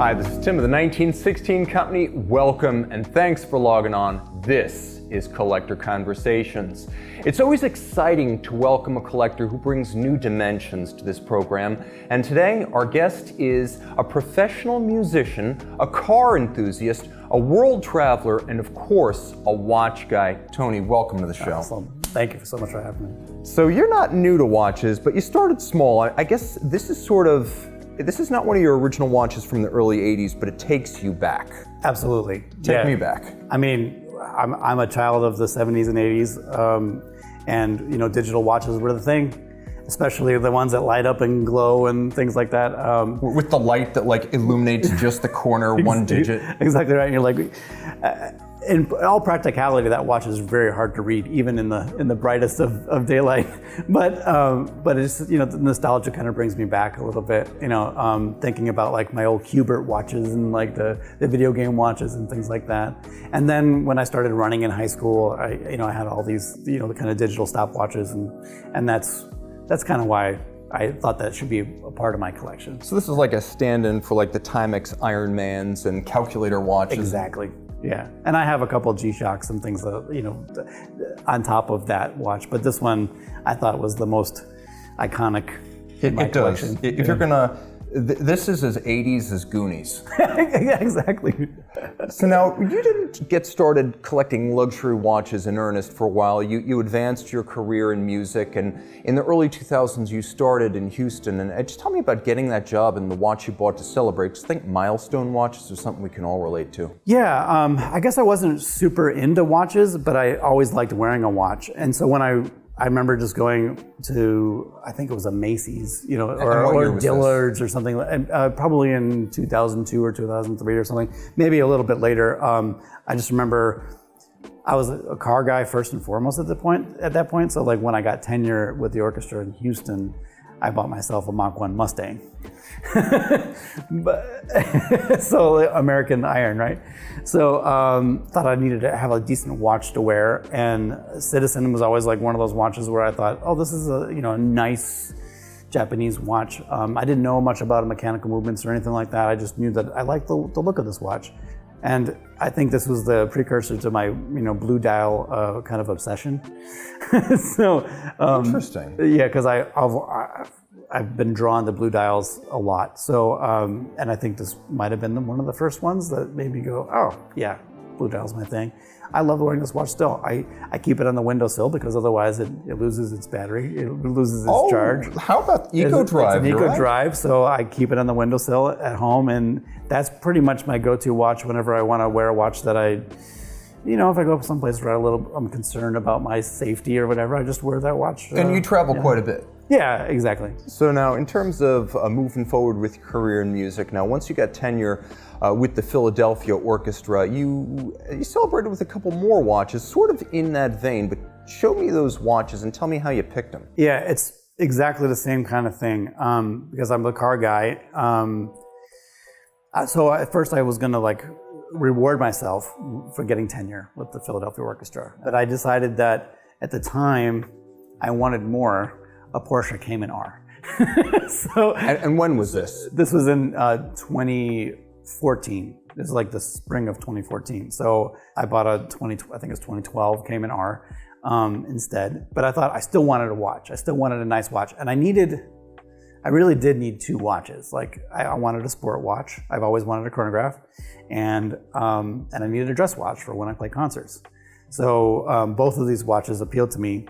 Hi, this is Tim of the 1916 Company. Welcome and thanks for logging on. This is Collector Conversations. It's always exciting to welcome a collector who brings new dimensions to this program. And today, our guest is a professional musician, a car enthusiast, a world traveler, and of course, a watch guy. Tony, welcome to the show. Awesome. Thank you so much for having me. So you're not new to watches, but you started small. I guess this is not one of your original watches from the early 80s, but it takes you back. Absolutely. Take me back. I mean, I'm a child of the 70s and 80s, and you know, digital watches were the thing, especially the ones that light up and glow and things like that. With the light that like illuminates just the corner, one digit. Exactly right. And you're like, in all practicality, that watch is very hard to read, even in the brightest of daylight. But it's, you know, the nostalgia kind of brings me back a little bit. You know, thinking about like my old Hubert watches and like the video game watches and things like that. And then when I started running in high school, I had all these, you know, the kind of digital stopwatches, and that's kind of why I thought that should be a part of my collection. So this is like a stand-in for like the Timex Ironmans and calculator watches. Exactly. Yeah, and I have a couple of G-Shocks and things that, you know, on top of that watch, but this one I thought was the most iconic in my collection. If you're gonna, this is as 80s as Goonies. Yeah, exactly. So now, you didn't get started collecting luxury watches in earnest for a while. You advanced your career in music, and in the early 2000s you started in Houston. And just tell me about getting that job and the watch you bought to celebrate. Just think milestone watches are something we can all relate to. Yeah, I guess I wasn't super into watches, but I always liked wearing a watch. And so when I remember just going to, I think it was a Macy's, you know, or Dillard's or something, probably in 2002 or 2003 or something, maybe a little bit later. I just remember I was a car guy first and foremost at that point. So like when I got tenure with the orchestra in Houston, I bought myself a Mach 1 Mustang. So American Iron, right? So thought I needed to have a decent watch to wear, and Citizen was always like one of those watches where I thought, oh, this is a nice Japanese watch. I didn't know much about mechanical movements or anything like that. I just knew that I liked the look of this watch, and I think this was the precursor to my blue dial kind of obsession. So interesting. Yeah, because I've been drawn to blue dials a lot. So, and I think this might have been one of the first ones that made me go, oh yeah, blue dial's my thing. I love wearing this watch still. I keep it on the windowsill because otherwise it loses its battery, it loses its charge. How about Eco Drive? It's an Eco Drive, so I keep it on the windowsill at home, and that's pretty much my go-to watch whenever I want to wear a watch that if I go someplace where I'm concerned about my safety or whatever, I just wear that watch. And you travel quite a bit. Yeah, exactly. So now, in terms of moving forward with your career in music, now once you got tenure with the Philadelphia Orchestra, you celebrated with a couple more watches, sort of in that vein, but show me those watches and tell me how you picked them. Yeah, it's exactly the same kind of thing, because I'm the car guy. So at first I was gonna reward myself for getting tenure with the Philadelphia Orchestra, but I decided that at the time I wanted more. A Porsche Cayman R. And when was this? This was in 2014. This is like the spring of 2014. So I bought I think it was 2012 Cayman R instead. But I thought I still wanted a watch. I still wanted a nice watch, and I really did need two watches. Like I wanted a sport watch. I've always wanted a chronograph, and I needed a dress watch for when I play concerts. So both of these watches appealed to me.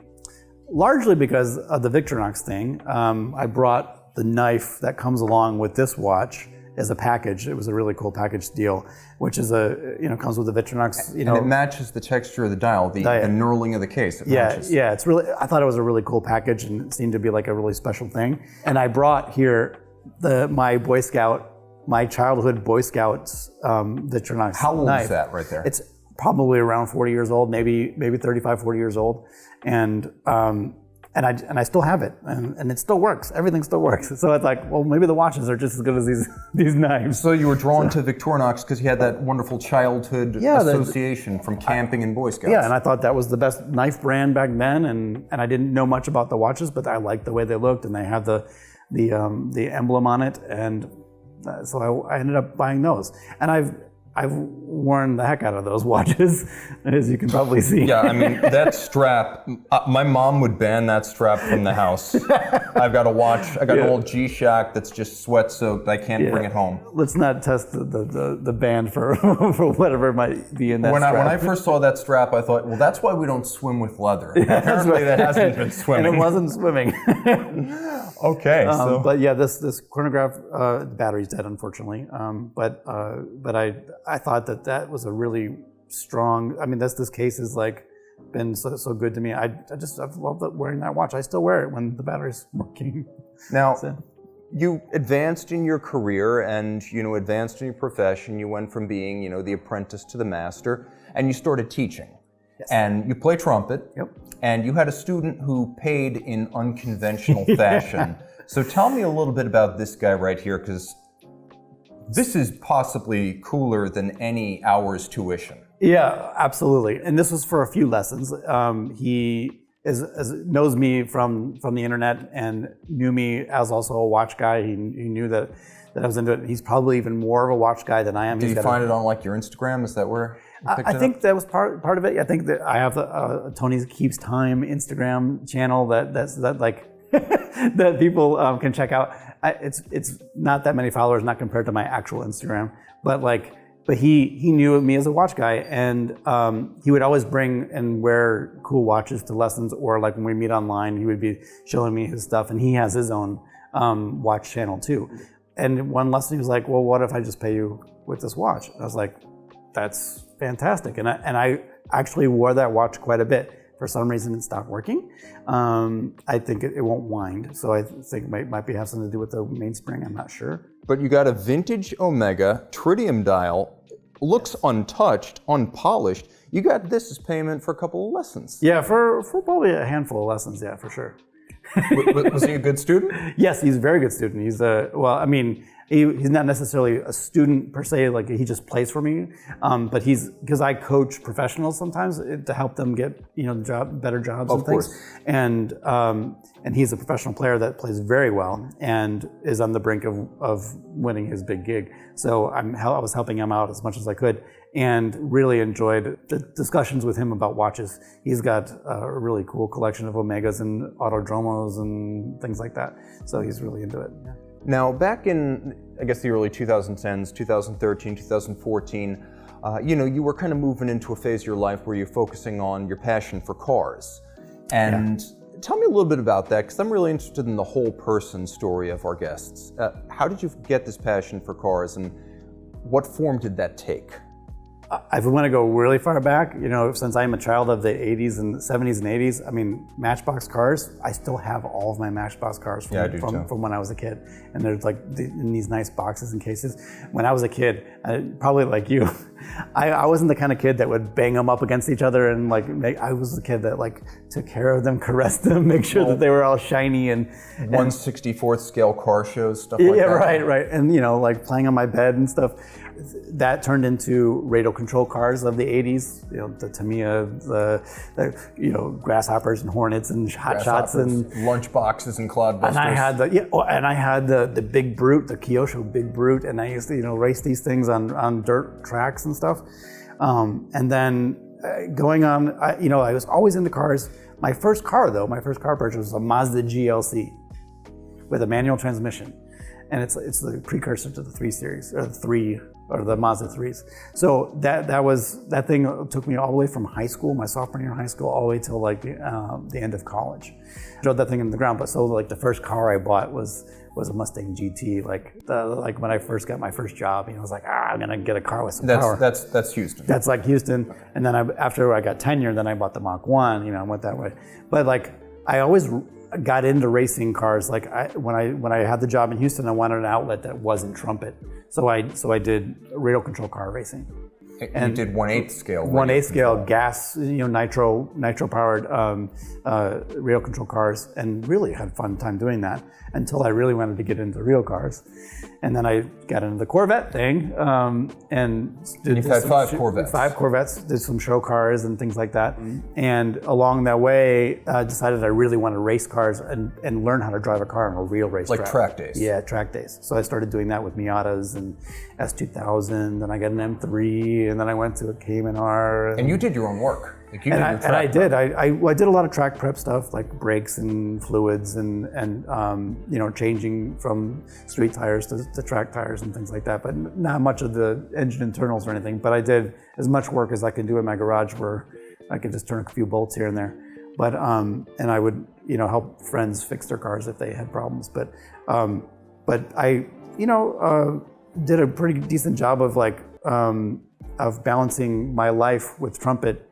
Largely because of the Victorinox thing. I brought the knife that comes along with this watch as a package. It was a really cool package deal, which is comes with the Victorinox. And it matches the texture of the dial, the knurling of the case. Yeah, it's really. I thought it was a really cool package, and it seemed to be like a really special thing. And I brought here my childhood Boy Scouts Victorinox. How old knife. Is that right there? It's probably around 40 years old, maybe 35, 40 years old. And I still have it, and it still works. Everything still works. So it's like, well, maybe the watches are just as good as these knives. So you were drawn to Victorinox because you had that wonderful childhood association from camping and Boy Scouts. Yeah, and I thought that was the best knife brand back then, and I didn't know much about the watches, but I liked the way they looked, and they had the emblem on it, and so I ended up buying those, and I've worn the heck out of those watches, as you can probably see. Yeah, I mean, that strap, my mom would ban that strap from the house. I've got a watch, I got an old G-Shock that's just sweat soaked. I can't bring it home. Let's not test the band for for whatever might be in that strap. When I first saw that strap, I thought, well, that's why we don't swim with leather. Apparently that hasn't been swimming. And it wasn't swimming. Okay. But yeah, this chronograph, the battery's dead, unfortunately. But I thought that was a really strong. I mean, this case has like been so good to me. I've loved wearing that watch. I still wear it when the battery's working. Now, you advanced in your career and advanced in your profession. You went from being the apprentice to the master, and you started teaching. Yes. And you play trumpet. Yep. And you had a student who paid in unconventional fashion. So tell me a little bit about this guy right here, because this is possibly cooler than any hour's tuition. Yeah, absolutely. And this was for a few lessons. He knows me from the internet and knew me as also a watch guy. He knew that I was into it. He's probably even more of a watch guy than I am. Did you find it on like your Instagram? Is that where you picked it up? I think that was part of it. I think that I have the Tony Keeps Time Instagram channel that like that people can check out. It's not that many followers, not compared to my actual Instagram, but he knew me as a watch guy, and he would always bring and wear cool watches to lessons, or like when we meet online, he would be showing me his stuff, and he has his own watch channel too. And one lesson he was like, well, what if I just pay you with this watch? I was like, that's fantastic. And I actually wore that watch quite a bit. For some reason, it stopped working. I think it won't wind, so I think it might have something to do with the mainspring. I'm not sure. But you got a vintage Omega tritium dial, looks untouched, unpolished. You got this as payment for a couple of lessons. Yeah, for probably a handful of lessons. Yeah, for sure. Was he a good student? Yes, he's a very good student. He's he's not necessarily a student per se, like he just plays for me, but because I coach professionals sometimes to help them get better jobs and things. And he's a professional player that plays very well and is on the brink of winning his big gig. So I was helping him out as much as I could, and really enjoyed the discussions with him about watches. He's got a really cool collection of Omegas and Autodromos and things like that. So he's really into it. Yeah. Now, back in, I guess, the early 2010s, 2013, 2014, you were kind of moving into a phase of your life where you're focusing on your passion for cars. And tell me a little bit about that, because I'm really interested in the whole person story of our guests. How did you get this passion for cars, and what form did that take? If we want to go really far back, since I'm a child of the 80s and 70s and 80s, I mean, Matchbox cars, I still have all of my Matchbox cars from when I was a kid. And they're like in these nice boxes and cases. When I was a kid, probably like you, I wasn't the kind of kid that would bang them up against each other and I was the kid that took care of them, caressed them, make sure that they were all shiny and 1/64 scale car shows, stuff like that. Yeah, right. And playing on my bed and stuff. That turned into radio control cars of the 80s, the Tamiya, the Grasshoppers and Hornets and Hot Shots and lunch boxes and clodbusters. And I had the Big Brute, the Kyosho Big Brute, and I used to race these things on dirt tracks and stuff. And then going on, I was always into cars. My first car purchase was a Mazda GLC with a manual transmission, and it's the precursor to the 3 Series or the Mazda 3s. So that thing took me all the way from high school, my sophomore year in high school, all the way till the end of college. I drove that thing in the ground, but so the first car I bought was a Mustang GT. When I first got my first job, I was like, I'm gonna get a car with some power. That's Houston. That's like Houston. Okay. And then after I got tenure, then I bought the Mach 1. I went that way. But I always got into racing cars. When I had the job in Houston, I wanted an outlet that wasn't Trumpet. So I did radio control car racing. And you did 1/8 scale. 1/8 scale gas, nitro powered rail control cars, and really had a fun time doing that until I really wanted to get into real cars. And then I got into the Corvette thing, and you've had 5 Corvettes. 5 Corvettes, did some show cars and things like that. And along that way, decided I really wanted race cars and learn how to drive a car on a real racetrack. Like track days. Yeah, track days. So I started doing that with Miatas and S2000, and I got an M3, and then I went to a Cayman R. And you did your own work. Like I did. I did a lot of track prep stuff, like brakes and fluids and changing from street tires to track tires and things like that. But not much of the engine internals or anything. But I did as much work as I could do in my garage, where I could just turn a few bolts here and there. But and I would help friends fix their cars if they had problems. But I did a pretty decent job of of balancing my life with Trumpet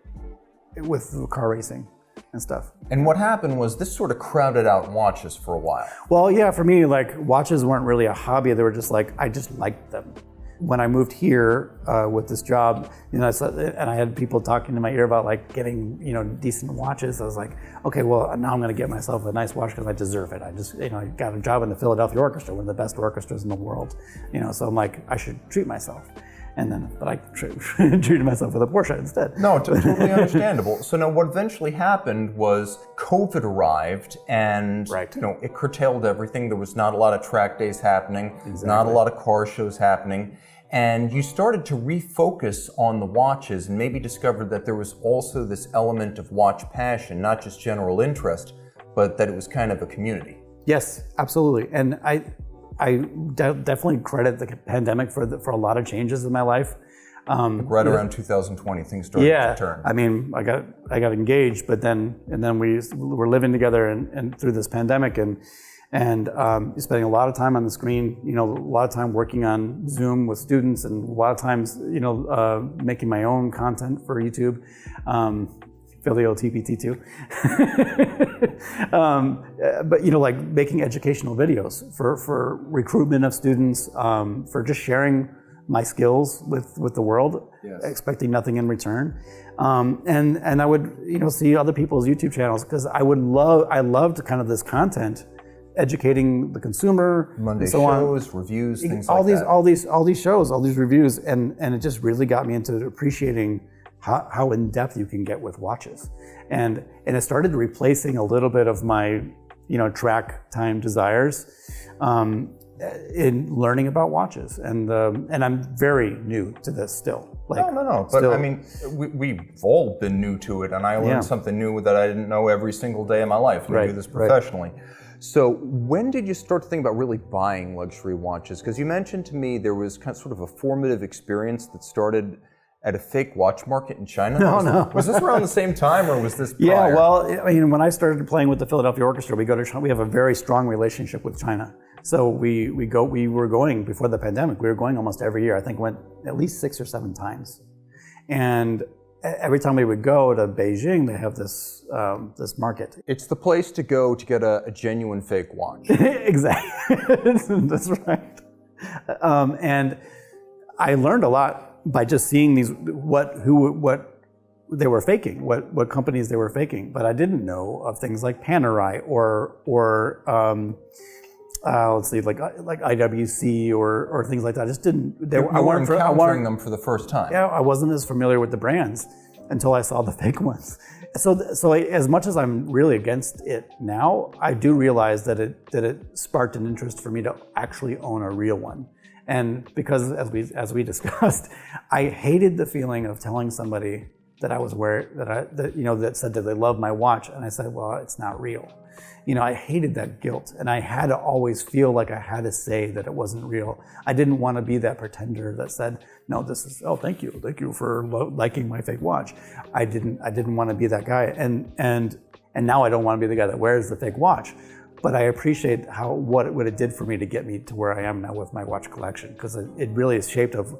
with car racing and stuff. And what happened was this sort of crowded out watches for a while. Well, yeah, for me, watches weren't really a hobby. They were just I just liked them. When I moved here with this job, and I had people talking to my ear about getting decent watches. I was like, okay, well now I'm going to get myself a nice watch because I deserve it. I just I got a job in the Philadelphia Orchestra, one of the best orchestras in the world. So I'm like, I should treat myself. But I treated myself with a Porsche instead. No, totally understandable. So now what eventually happened was COVID arrived and it curtailed everything. There was not a lot of track days happening, not a lot of car shows happening. And you started to refocus on the watches and maybe discovered that there was also this element of watch passion, not just general interest, but that it was kind of a community. Yes, absolutely. And I definitely credit the pandemic for a lot of changes in my life. Right around 2020, things started to turn. I mean, I got engaged, but then we were living together and through this pandemic and spending a lot of time on the screen. A lot of time working on Zoom with students, and a lot of times making my own content for YouTube. Filio TPT2. But making educational videos for recruitment of students, for just sharing my skills with the world, expecting nothing in return. And I would see other people's YouTube channels because I loved kind of this content, educating the consumer. Monday so shows, reviews, things all like these, that. All these shows, all these reviews, and it just really got me into appreciating how in depth you can get with watches, and it started replacing a little bit of my track time desires in learning about watches, and I'm very new to this still. No. But I mean, we've all been new to it, and I learned something new that I didn't know every single day of my life. And I do this professionally. So when did you start to think about really buying luxury watches? Because you mentioned to me there was kind of sort of a formative experience that started at a fake watch market in China? No. Was this around the same time, or was this prior? Yeah, well, I mean, when I started playing with the Philadelphia Orchestra, we go to China. We have a very strong relationship with China. So we were going before the pandemic. We were going almost every year. I think went at least 6 or 7 times. And every time we would go to Beijing, they have this this market. It's the place to go to get a genuine fake watch. Exactly, that's right. And I learned a lot by just seeing these what they were faking, what companies they were faking. But I didn't know of things like Panerai or let's see, like IWC or things like that. I just didn't. I weren't encountering them for the first time. Yeah, I wasn't as familiar with the brands until I saw the fake ones. So as much as I'm really against it now, I do realize that it sparked an interest for me to actually own a real one. And because as we discussed, I hated the feeling of telling somebody that I was that said that they love my watch, and I said, well, it's not real. I hated that guilt, and I had to always feel like I had to say that it wasn't real. I didn't want to be that pretender that said, no, this is, oh, thank you for liking my fake watch. I didn't want to be that guy, and now I don't want to be the guy that wears the fake watch. But I appreciate what it did for me to get me to where I am now with my watch collection, because it really is shaped of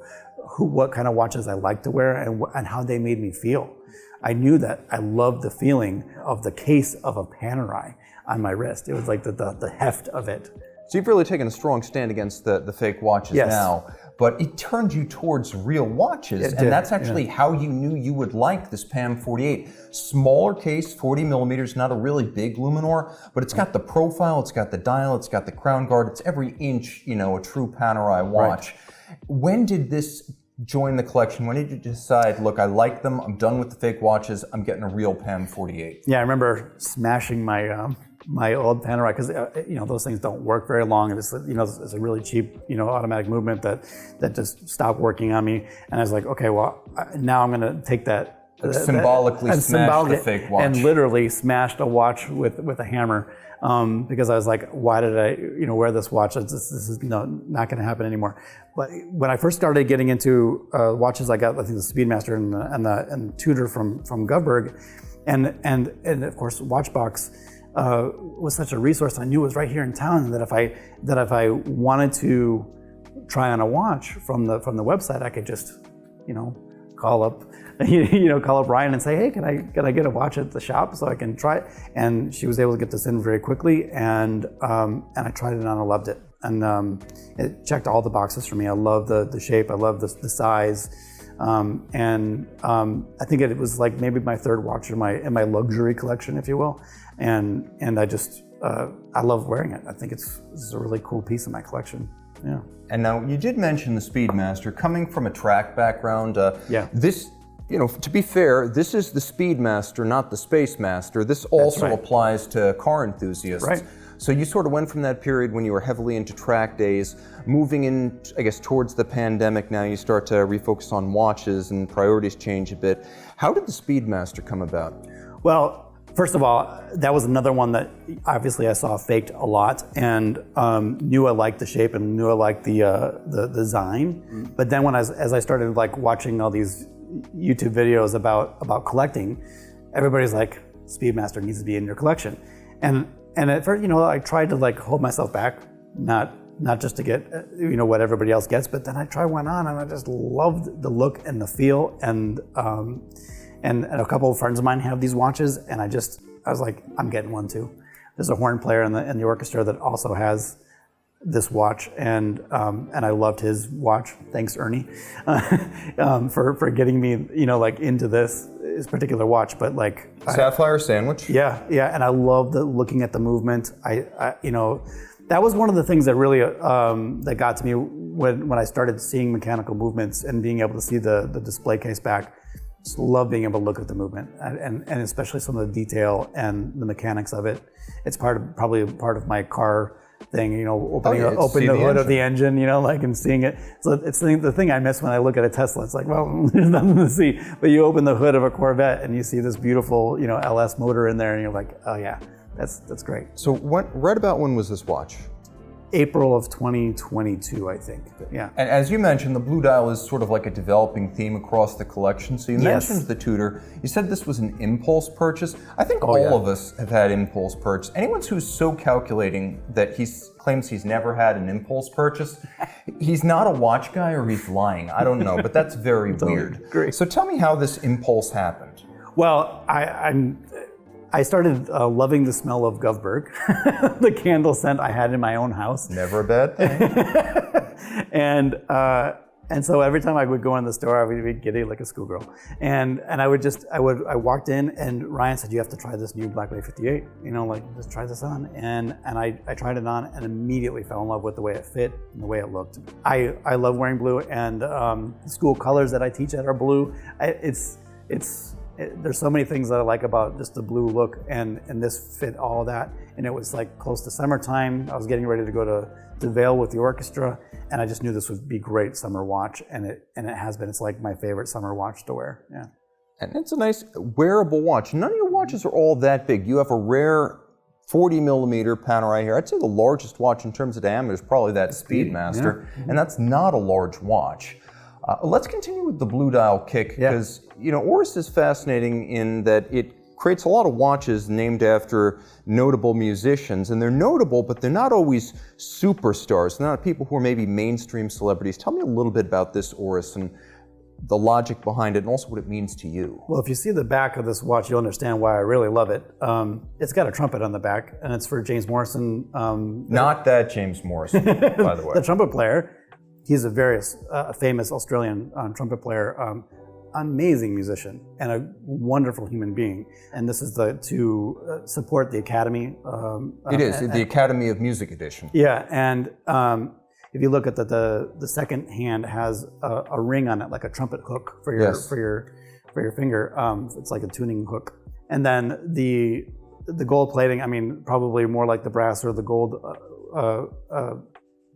what kind of watches I like to wear and how they made me feel. I knew that I loved the feeling of the case of a Panerai on my wrist. It was like the heft of it. So you've really taken a strong stand against the fake watches now. but it turned you towards real watches, and that's actually how you knew you would like this PAM 48. Smaller case, 40 millimeters, not a really big Luminor, but it's got the profile, it's got the dial, it's got the crown guard, it's every inch, you know, a true Panerai watch. Right. When did this join the collection? When did you decide, look, I like them, I'm done with the fake watches, I'm getting a real PAM 48? Yeah, I remember smashing my my old Panerai, because you know, those things don't work very long. It's, you know, it's a really cheap, you know, automatic movement that just stopped working on me. And I was like, okay, well, now I'm going to take that. Symbolically smashed the fake watch. And literally smashed a watch with a hammer, because I was like, why did I, you know, wear this watch? This is not going to happen anymore. But when I first started getting into watches, I got, I think, the Speedmaster and Tudor from Govberg, and of course Watchbox was such a resource. I knew it was right here in town, that if I wanted to try on a watch from the website, I could just, you know, call up Ryan and say, hey, can I get a watch at the shop so I can try it? And she was able to get this in very quickly, and I tried it on and loved it. And it checked all the boxes for me. I love the shape, I love the size. And I think it was like maybe my third watch in my luxury collection, if you will. And I just, I love wearing it. I think it's a really cool piece of my collection. Yeah. And now you did mention the Speedmaster. Coming from a track background, this, you know, to be fair, this is the Speedmaster, not the Spacemaster. This also applies to car enthusiasts. Right. So you sort of went from that period when you were heavily into track days, moving in, I guess, towards the pandemic. Now you start to refocus on watches and priorities change a bit. How did the Speedmaster come about? Well, first of all, that was another one that obviously I saw faked a lot, and knew I liked the shape and knew I liked the design. But then as I started like watching all these YouTube videos about collecting, everybody's like, Speedmaster needs to be in your collection. And at first, you know, I tried to like hold myself back, not just to get, you know, what everybody else gets, but then I tried one on, and I just loved the look and the feel. And a couple of friends of mine have these watches, and I was like, I'm getting one too. There's a horn player in the orchestra that also has this watch, and I loved his watch. Thanks, Ernie, for getting me, you know, like into this particular watch. But like Sapphire Sandwich. Yeah, and I love looking at the movement. I you know, that was one of the things that really that got to me when I started seeing mechanical movements and being able to see the display case back. Just love being able to look at the movement, and especially some of the detail and the mechanics of it. It's probably part of my car thing, you know, opening the hood of the engine, you know, like, and seeing it. So it's the thing I miss when I look at a Tesla. It's like, well, there's nothing to see, but you open the hood of a Corvette and you see this beautiful, you know, LS motor in there, and you're like, oh yeah, that's great. So right about when was this watch? April of 2022, I think. Yeah. And as you mentioned, the blue dial is sort of like a developing theme across the collection. So you mentioned the Tudor. You said this was an impulse purchase. I think all of us have had impulse purchase. Anyone who's so calculating that he claims he's never had an impulse purchase, he's not a watch guy or he's lying. I don't know, but that's very weird. Great. So tell me how this impulse happened. Well, I started loving the smell of Govberg, the candle scent I had in my own house. Never a bad thing. And so every time I would go in the store, I would be giddy like a schoolgirl. And I walked in, and Ryan said, you have to try this new Black Bay 58. You know, like, just try this on. And I tried it on and immediately fell in love with the way it fit and the way it looked. I love wearing blue, and the school colors that I teach that are blue. There's so many things that I like about just the blue look, and this fit all that. And it was like close to summertime. I was getting ready to go to Vail with the orchestra, and I just knew this would be great summer watch, and it has been. It's like my favorite summer watch to wear. Yeah. And it's a nice wearable watch. None of your watches are all that big. You have a rare 40 millimeter Panerai here. I'd say the largest watch in terms of diameter is probably that Speedmaster, and that's not a large watch. Let's continue with the blue dial kick, because you know, Oris is fascinating in that it creates a lot of watches named after notable musicians, and they're notable, but they're not always superstars. They're not people who are maybe mainstream celebrities. Tell me a little bit about this Oris and the logic behind it, and also what it means to you. Well, if you see the back of this watch, you'll understand why I really love it. It's got a trumpet on the back, and it's for James Morrison. Not that James Morrison, by the way. The trumpet player. he's a very famous Australian trumpet player, amazing musician, and a wonderful human being. And this is to support the Academy. It is the Academy of Music edition. Yeah, and if you look at the second hand has a ring on it, like a trumpet hook for your finger. It's like a tuning hook, and then the gold plating. I mean, probably more like the brass or the gold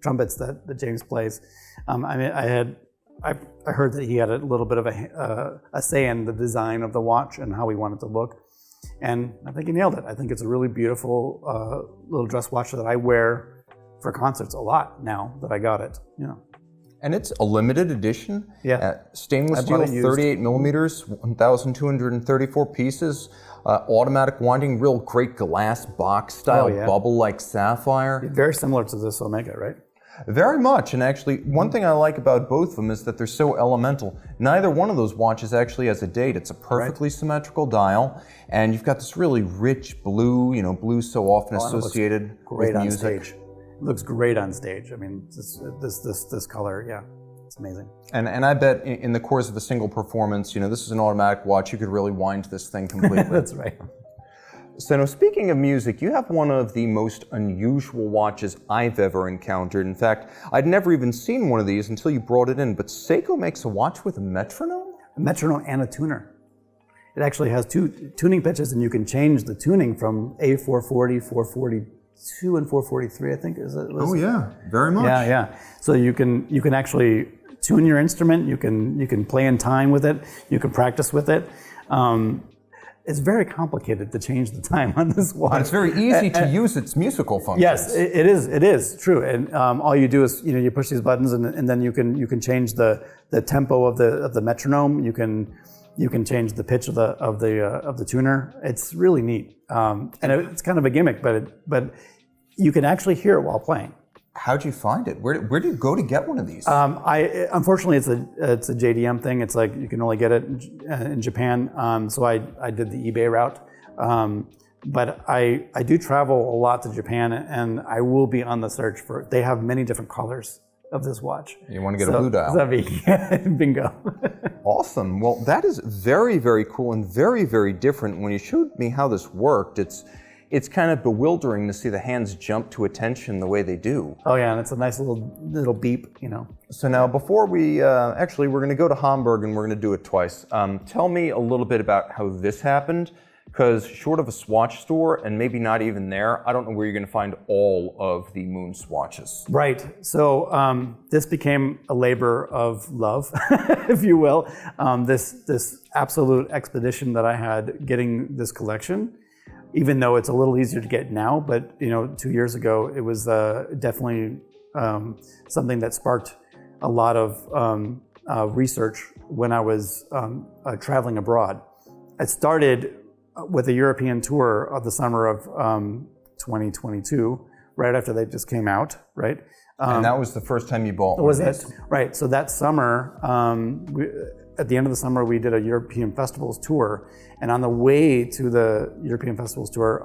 trumpets that James plays. I mean, I heard that he had a little bit of a say in the design of the watch and how he wanted to look, and I think he nailed it. I think it's a really beautiful little dress watch that I wear for concerts a lot now that I got it. And it's a limited edition. Yeah. Stainless steel, 38 millimeters, 1,234 pieces, automatic winding, real great glass box style, bubble-like sapphire. Very similar to this Omega, right? Very much, and actually, one thing I like about both of them is that they're so elemental. Neither one of those watches actually has a date. It's a perfectly symmetrical dial, and you've got this really rich blue, blue so often associated with music. On stage. It looks great on stage. I mean, this color, yeah, it's amazing. And I bet in the course of a single performance, this is an automatic watch, you could really wind this thing completely. That's right. So now, speaking of music, you have one of the most unusual watches I've ever encountered. In fact, I'd never even seen one of these until you brought it in, but Seiko makes a watch with a metronome? A metronome and a tuner. It actually has two tuning pitches, and you can change the tuning from A440, 442, and 443, I think. Oh yeah, very much. Yeah. So you can actually tune your instrument, you can play in time with it, you can practice with it. It's very complicated to change the time on this watch. But it's very easy to use its musical functions. Yes, it is true. And all you do is you push these buttons, and then you can change the tempo of the metronome. You can change the pitch of the tuner. It's really neat, and it's kind of a gimmick, but you can actually hear it while playing. How'd you find it? Where do you go to get one of these? Unfortunately, it's a JDM thing. It's like you can only get it in Japan. So I did the eBay route. But I do travel a lot to Japan, and I will be on the search for. They have many different colors of this watch. You want to get a blue dial? Bingo. Awesome. Well, that is very, very cool and very, very different. When you showed me how this worked, it's kind of bewildering to see the hands jump to attention the way they do. Oh yeah, and it's a nice little beep, So now, before we're going to go to Hamburg and we're going to do it twice. Tell me a little bit about how this happened, because short of a swatch store, and maybe not even there, I don't know where you're going to find all of the MoonSwatches. Right. So this became a labor of love, if you will. This absolute expedition that I had getting this collection. Even though it's a little easier to get now, but 2 years ago, it was definitely something that sparked a lot of research when I was traveling abroad. It started with a European tour of the summer of 2022, right after they just came out, right? And that was the first time you bought one. Was it? Right. So that summer, at the end of the summer, we did a European festivals tour, and on the way to the European festivals tour,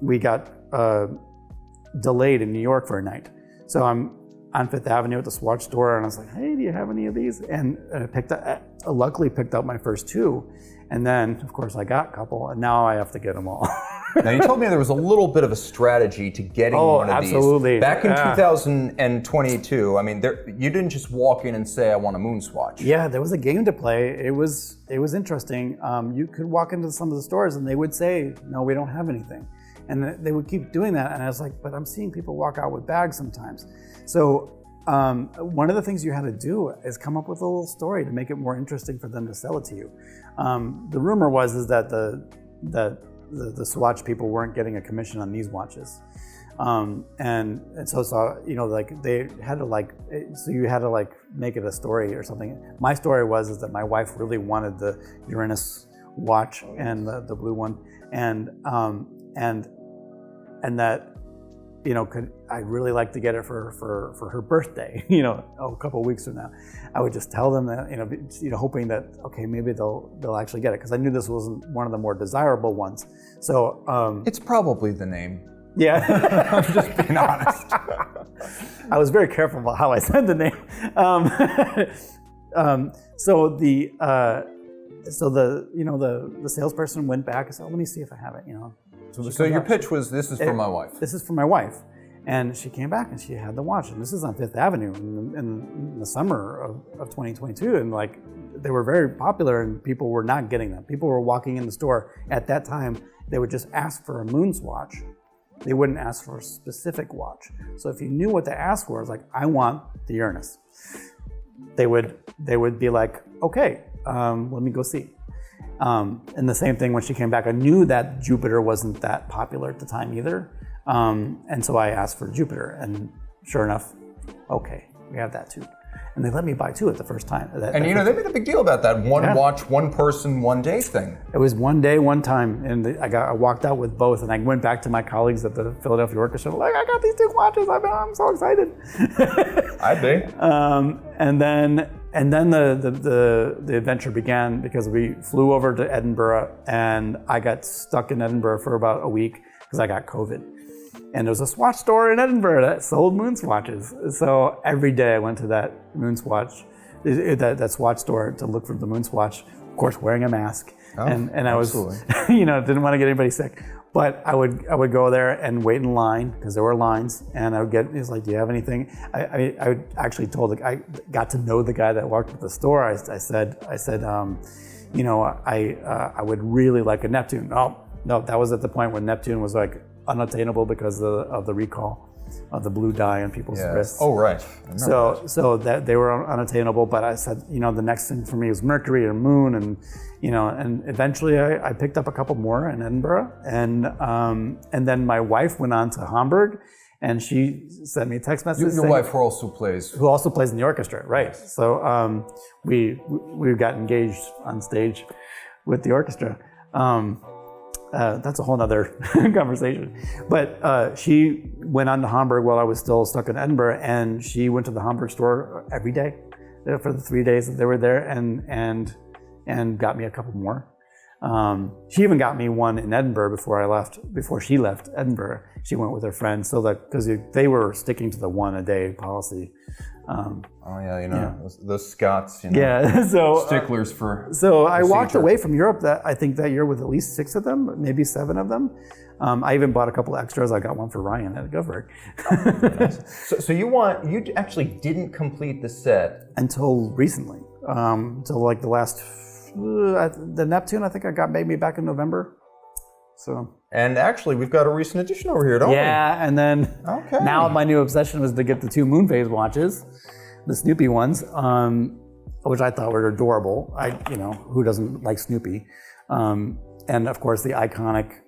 we got delayed in New York for a night. So I'm on Fifth Avenue at the Swatch store, and I was like, "Hey, do you have any of these?" And I luckily picked up my first two, and then of course I got a couple, and now I have to get them all. Now, you told me there was a little bit of a strategy to getting one of absolutely. these. Back in 2022, I mean, you didn't just walk in and say, "I want a MoonSwatch." Yeah, there was a game to play. It was interesting. You could walk into some of the stores and they would say, "No, we don't have anything," and they would keep doing that. And I was like, "But I'm seeing people walk out with bags sometimes." So one of the things you had to do is come up with a little story to make it more interesting for them to sell it to you. The rumor was that the Swatch people weren't getting a commission on these watches, and so like they had to so you had to make it a story or something. My story was that my wife really wanted the Uranus watch and the blue one, and that I'd really like to get it for her birthday, a couple of weeks from now. I would just tell them that, hoping that, okay, maybe they'll actually get it, because I knew this wasn't one of the more desirable ones. So it's probably the name. Yeah. I'm just being honest. I was very careful about how I said the name. So the salesperson went back and said, let me see if I have it, So your pitch was, this is for my wife. This is for my wife. And she came back and she had the watch. And this is on Fifth Avenue in the summer of 2022. And like, they were very popular and people were not getting them. People were walking in the store at that time. They would just ask for a Moonswatch. They wouldn't ask for a specific watch. So if you knew what to ask for, it's like, I want the Uranus. They would be like, okay, let me go see. And the same thing when she came back, I knew that Jupiter wasn't that popular at the time either. And so I asked for Jupiter, and sure enough, okay, we have that too. And they let me buy two at the first time. They made a big deal about that watch, one person, one day thing. It was one day, one time, and I walked out with both, and I went back to my colleagues at the Philadelphia Orchestra, like, I got these two watches, I'm so excited. I'd be. And then the adventure began because we flew over to Edinburgh, and I got stuck in Edinburgh for about a week because I got COVID. And there was a swatch store in Edinburgh that sold Moonswatches. So every day I went to that Moonswatch, that swatch store to look for the Moonswatch, of course wearing a mask. Oh, and I was, didn't want to get anybody sick. But I would go there and wait in line because there were lines, and I would get, he's like, do you have anything? I actually told, I got to know the guy that worked at the store. I said, I would really like a Neptune. No, that was at the point when Neptune was like unattainable because of the recall of the blue dye on people's wrists. Oh, right. So that they were unattainable, but I said, the next thing for me was Mercury or Moon, and eventually I picked up a couple more in Edinburgh, and then my wife went on to Hamburg, and she sent me a text message. Your wife who also plays in the orchestra, right? So we got engaged on stage with the orchestra. That's a whole nother conversation. But she went on to Hamburg while I was still stuck in Edinburgh, and she went to the Hamburg store every day for the 3 days that they were there, and got me a couple more. She even got me one in Edinburgh before she left Edinburgh. She went with her friends, so that because they were sticking to the one a day policy. Those Scots, sticklers for. So I walked away from Europe I think that year with at least 6 of them, maybe 7 of them. I even bought a couple extras. I got one for Ryan at Governor. So you actually didn't complete the set until recently, until like the last. The Neptune, I think I got maybe back in November. So. And actually, we've got a recent addition over here, don't we? Yeah, and then now my new obsession was to get the 2 moon phase watches, the Snoopy ones, which I thought were adorable. Who doesn't like Snoopy? And of course, the iconic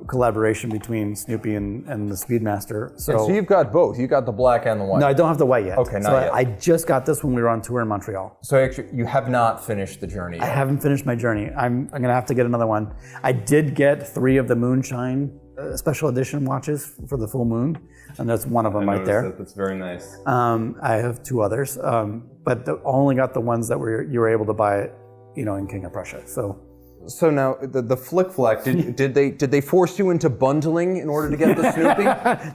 collaboration between Snoopy and the Speedmaster. So you've got both. You got the black and the white. No, I don't have the white yet. Okay, not yet. I just got this when we were on tour in Montreal. So actually, you have not finished the journey yet. I haven't finished my journey. I'm going to have to get another one. I did get 3 of the Moonshine special edition watches for the full moon, and that's one of them right there. That's very nice. I have 2 others, but only got the ones that you were able to buy, in King of Prussia. So now the Flik Flak, did they force you into bundling in order to get the Snoopy?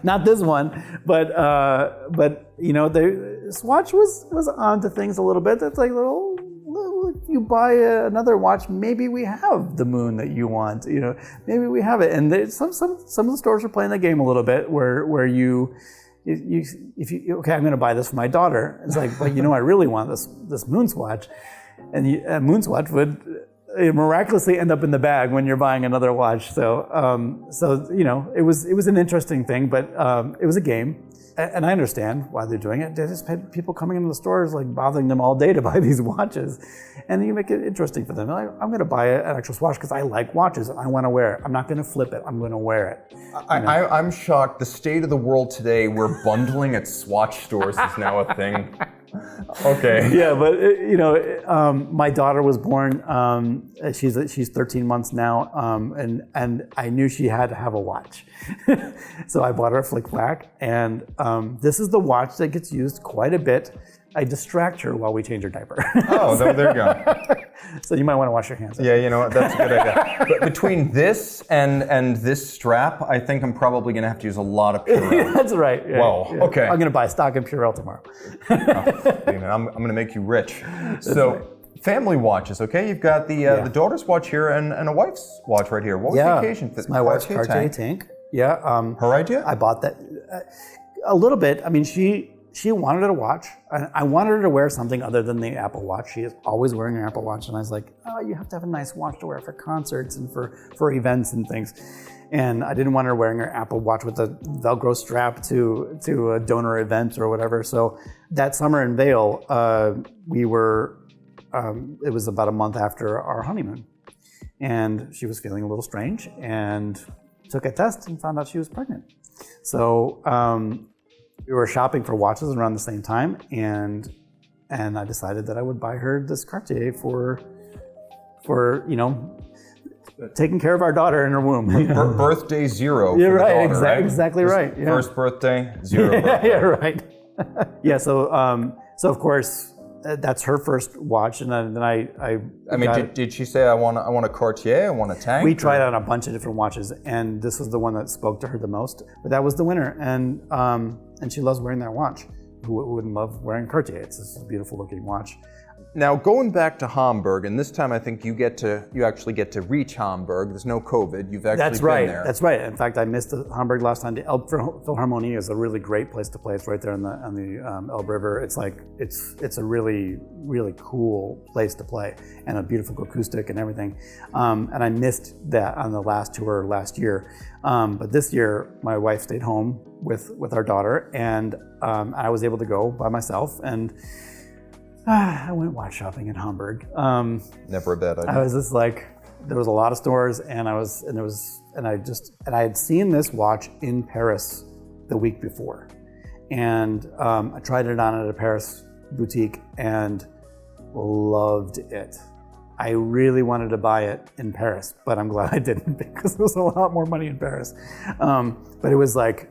Not this one, but the Swatch was onto things a little bit. That's like, if you buy another watch, maybe we have the moon that you want. Maybe we have it. And some of the stores are playing the game a little bit where you I'm going to buy this for my daughter. It's like, but I really want this Moonswatch, and a Moonswatch would miraculously end up in the bag when you're buying another watch. So it was an interesting thing, but it was a game. And I understand why they're doing it. They just had people coming into the stores, like bothering them all day to buy these watches. And you make it interesting for them. Like, I'm going to buy an actual watch because I like watches and I want to wear it. I'm not going to flip it. I'm going to wear it. I'm shocked. The state of the world today, where bundling at Swatch stores is now a thing. Okay. Yeah, but my daughter was born. She's 13 months now, and I knew she had to have a watch, so I bought her a Flik Flak, and this is the watch that gets used quite a bit I distract her while we change her diaper. Oh, there you go. So you might want to wash your hands. Yeah, you know what? That's a good idea. But between this and this strap, I think I'm probably going to have to use a lot of Purell. That's right. Yeah, Whoa, yeah. okay. I'm going to buy stock in Purell tomorrow. I'm going to make you rich. So, family watches, okay? You've got the daughter's watch here and a wife's watch right here. What was the occasion? It's my wife's Cartier Tank. Yeah. Her idea? I bought that a little bit. I mean, she wanted a watch. I wanted her to wear something other than the Apple Watch. She is always wearing an Apple Watch, and I was like, oh, you have to have a nice watch to wear for concerts and for events and things. And I didn't want her wearing her Apple Watch with a Velcro strap to a donor event or whatever. So that summer in Vail, it was about a month after our honeymoon, and she was feeling a little strange and took a test and found out she was pregnant. So we were shopping for watches around the same time, and I decided that I would buy her this Cartier for taking care of our daughter in her womb. Birthday 0 You're for right, the daughter, right? Exactly right. Yeah. First birthday, 0 birthday. Yeah, right. Yeah, so of course that's her first watch, and then I mean, did she say I want a Cartier, I want a Tank? We tried on a bunch of different watches, and this was the one that spoke to her the most. But that was the winner, and she loves wearing that watch. Who wouldn't love wearing Cartier? It's this beautiful looking watch. Now, going back to Hamburg, and this time I think you actually get to reach Hamburg. There's no COVID. You've actually been there. That's right. In fact, I missed Hamburg last time. The Elb Philharmonie is a really great place to play. It's right there on the Elbe River. It's a really, really cool place to play, and a beautiful acoustic and everything. And I missed that on the last tour last year. But this year, my wife stayed home with our daughter, and I was able to go by myself, and I went watch shopping in Hamburg. Never a bad idea. I was just like, there was a lot of stores, and I had seen this watch in Paris the week before, and I tried it on at a Paris boutique and loved it. I really wanted to buy it in Paris, but I'm glad I didn't, because it was a lot more money in Paris. But it was like,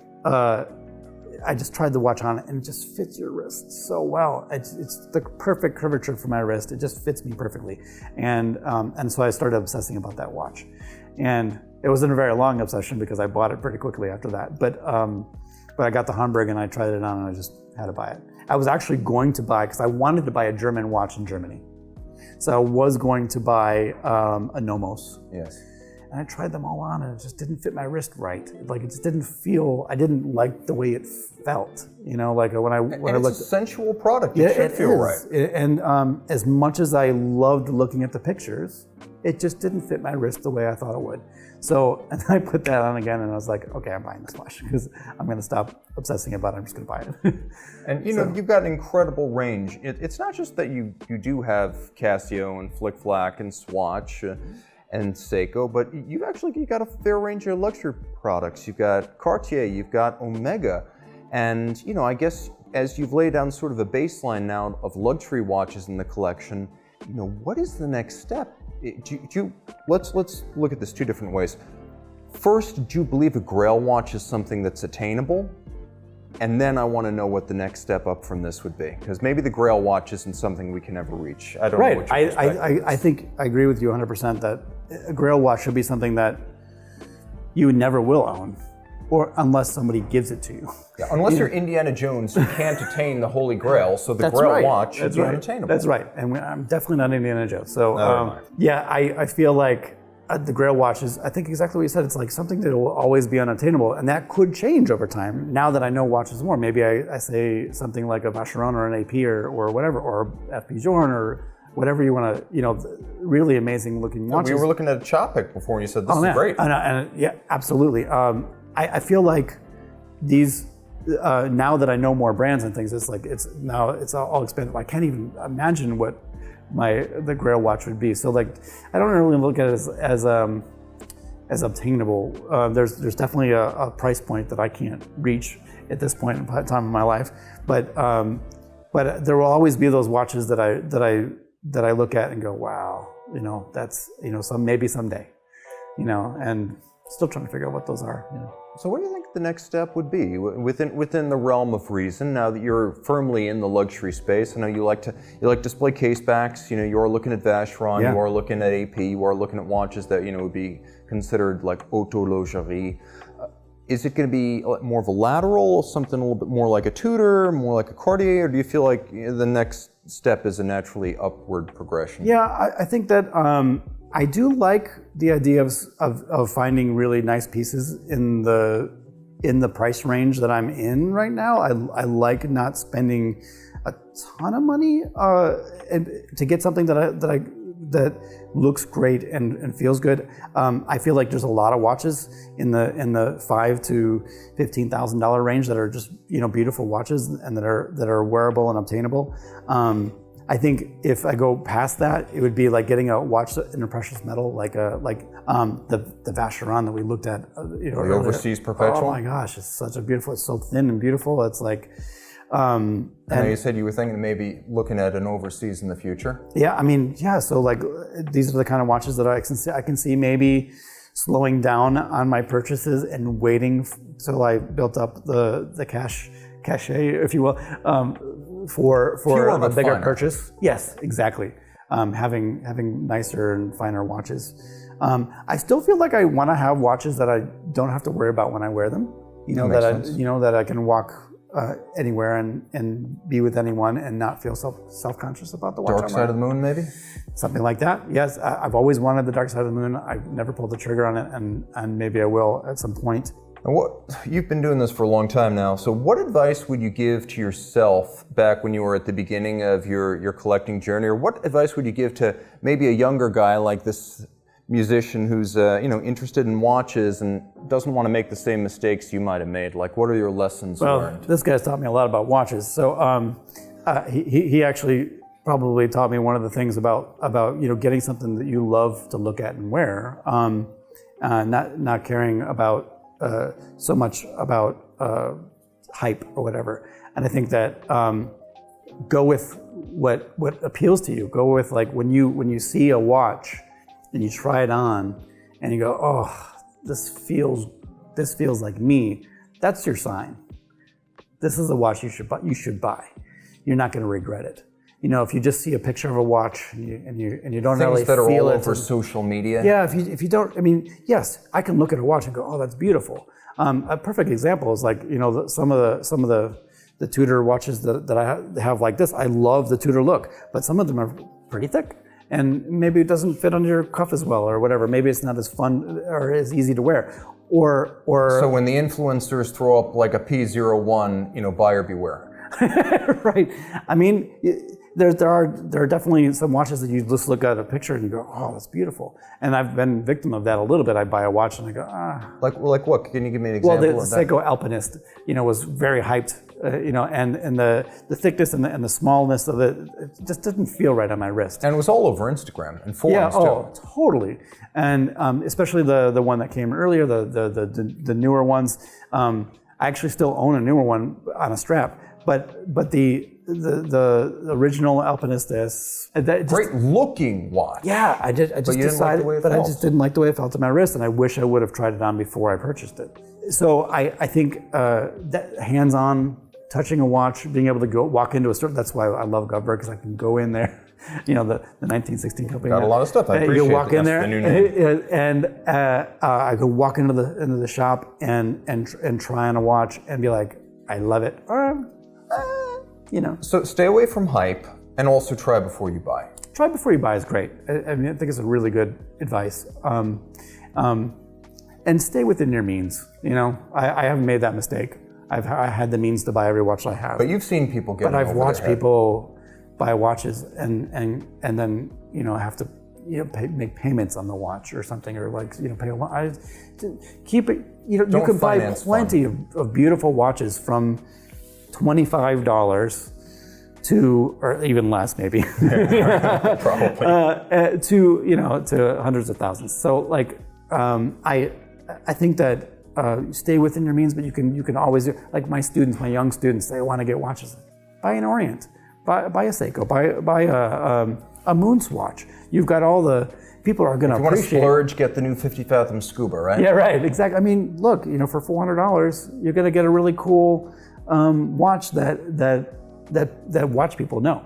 I just tried the watch on, and it just fits your wrist so well. It's the perfect curvature for my wrist. It just fits me perfectly. And so I started obsessing about that watch. And it wasn't a very long obsession, because I bought it pretty quickly after that. But I got to Hamburg, and I tried it on, and I just had to buy it. I was actually going to buy, because I wanted to buy a German watch in Germany. So I was going to buy a Nomos. Yes. And I tried them all on, and it just didn't fit my wrist right. Like, it just didn't feel, I didn't like the way it felt. You know, like when I looked. It's a sensual product. It should feel right. And as much as I loved looking at the pictures, it just didn't fit my wrist the way I thought it would. So, and I put that on again, and I was like, okay, I'm buying this watch, because I'm going to stop obsessing about it. I'm just going to buy it. And you know, you've got an incredible range. It's not just that you do have Casio and Flik, Flak and Swatch and Seiko, but you've got a fair range of luxury products. You've got Cartier, you've got Omega, and you know, I guess as you've laid down sort of a baseline now of luxury watches in the collection, you know, what is the next step? Let's look at this two different ways. First, do you believe a Grail watch is something that's attainable? And then I want to know what the next step up from this would be, because maybe the Grail watch isn't something we can ever reach. I don't know what your perspective is. I think I agree with you 100% that a Grail watch should be something that you never will own, or unless somebody gives it to you. Yeah, unless you're Indiana Jones, you can't attain the Holy Grail, so the Grail watch should be unattainable. That's right, and I'm definitely not Indiana Jones. So I feel like the Grail watch is, I think exactly what you said, it's like something that will always be unattainable, and that could change over time. Now that I know watches more, maybe I say something like a Vacheron or an AP or whatever, or FP Journe or whatever you want to, you know, really amazing looking watches. We were looking at a Chopik before, and you said this is great. And yeah, absolutely. I feel like these, now that I know more brands and things, it's like, it's all expanded. I can't even imagine what the Grail watch would be. So like, I don't really look at it as obtainable. There's definitely a price point that I can't reach at this point in time in my life. But there will always be those watches that I look at and go, wow, you know, that's, you know, maybe someday, you know, and Still trying to figure out what those are. You know. So what do you think the next step would be within the realm of reason? Now that you're firmly in the luxury space, I know you like display case backs. You know, you are looking at Vacheron, you are looking at AP, you are looking at watches that would be considered like autologerie. Is it going to be more of a lateral, something a little bit more like a Tudor, more like a Cartier, or do you feel like the next step is a naturally upward progression? Yeah, I think that I do like the idea of finding really nice pieces in the price range that I'm in right now. I like not spending a ton of money to get something that looks great and feels good. I feel like there's a lot of watches in the $5,000 to $15,000 range that are just beautiful watches and that are wearable and obtainable. I think if I go past that, it would be like getting a watch in a precious metal, like the Vacheron that we looked at. The overseas perpetual. Oh my gosh, it's such a beautiful. It's so thin and beautiful. It's like. I know you said you were thinking of maybe looking at an overseas in the future. Yeah, I mean, yeah. So like, these are the kind of watches that I can see maybe slowing down on my purchases and waiting till I built up the cachet, if you will, for a bigger finer purchase. Yes, exactly. Having nicer and finer watches. I still feel like I want to have watches that I don't have to worry about when I wear them. That I can walk anywhere and be with anyone and not feel self-conscious about the watch. Dark Side of the Moon, maybe? Something like that. Yes, I've always wanted the Dark Side of the Moon. I've never pulled the trigger on it, and maybe I will at some point. And you've been doing this for a long time now, so what advice would you give to yourself back when you were at the beginning of your collecting journey, or what advice would you give to maybe a younger guy like this musician who's interested in watches and doesn't want to make the same mistakes you might have made? Like, what are your lessons learned? This guy's taught me a lot about watches. So he actually probably taught me one of the things about getting something that you love to look at and wear, not caring about so much about hype or whatever. And I think that go with what appeals to you. Go with, like, when you see a watch and you try it on and you go, oh, this feels like me. That's your sign. This is a watch you should buy. You're not going to regret it. If you just see a picture of a watch and you don't really things that are feel all it over social media. Yeah, if you don't, I mean, yes, I can look at a watch and go, oh, that's beautiful. A perfect example is like some of the Tudor watches that I have like this. I love the Tudor look, but some of them are pretty thick. And maybe it doesn't fit under your cuff as well, or whatever. Maybe it's not as fun or as easy to wear. Or so when the influencers throw up like a P01, buyer beware. Right. I mean, there are definitely some watches that you just look at a picture and you go, oh, that's beautiful. And I've been victim of that a little bit. I buy a watch and I go, ah. Like what? Can you give me an example? Well, the Seiko Alpinist, was very hyped, and the thickness and the smallness of it just didn't feel right on my wrist. And it was all over Instagram and forums too. Totally. And especially the one that came earlier, the newer ones. I actually still own a newer one on a strap, but the original Alpinist is great looking watch. Yeah, I just decided, but I just didn't like the way it felt on my wrist, and I wish I would have tried it on before I purchased it. So I think that hands-on touching a watch, being able to walk into a store. That's why I love Govberg, because I can go in there. The 1916 company. Got a lot of stuff. I appreciate it. You walk in there, the new name. and I could walk into the shop and try on a watch and be like, I love it. So stay away from hype and also try before you buy. Try before you buy is great. I mean, I think it's a really good advice. And stay within your means. I haven't made that mistake. I had the means to buy every watch I have. But you've seen people get. But I've watched people buy watches and then have to make payments on the watch or something, or pay a lot. Keep it. You can buy plenty of beautiful watches from $25 to, or even less maybe, probably to hundreds of thousands. So I think that stay within your means, but you can always, like my young students, they want to get watches. Buy an Orient, buy a Seiko, buy a MoonSwatch. You've got all the people are going to You want to appreciate. splurge, get the new 50 Fathom Scuba, right? Yeah, right. Exactly. I mean, look, for $400, you're going to get a really cool watch that watch people know,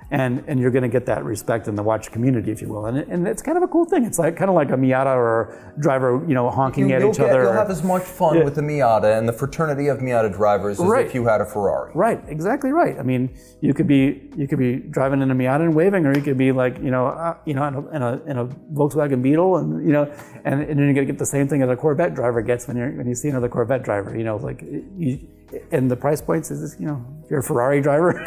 and you're going to get that respect in the watch community, if you will. And it's kind of a cool thing. It's kind of like a Miata or a driver, honking at each other. You'll have as much fun with the Miata and the fraternity of Miata drivers as if you had a Ferrari. Right, exactly right. I mean, you could be driving in a Miata and waving, or you could be like, in a Volkswagen Beetle, and and then you're gonna get the same thing that a Corvette driver gets when you see another Corvette driver. And the price points is if you're a Ferrari driver.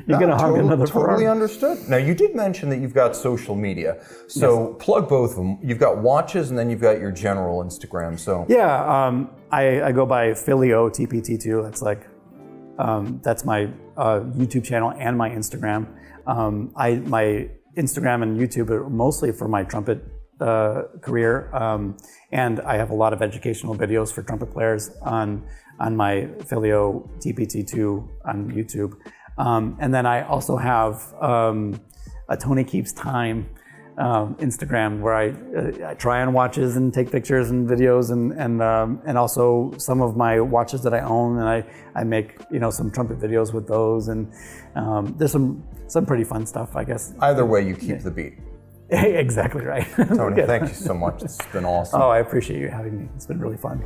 You're going to hug another Ferrari. Totally understood. Now, you did mention that you've got social media. So plug both of them. You've got watches, and then you've got your general Instagram. So yeah, I go by Philio TPT2. That's my YouTube channel and my Instagram. My Instagram and YouTube are mostly for my trumpet career, and I have a lot of educational videos for trumpet players on my Philio TPT2 on YouTube. And then I also have a Tony Keeps Time Instagram where I try on watches and take pictures and videos and also some of my watches that I own, and I make some trumpet videos with those, and there's some pretty fun stuff, I guess. Either way, you keep the beat. Exactly right. Tony, thank you so much. This has been awesome. Oh, I appreciate you having me. It's been really fun.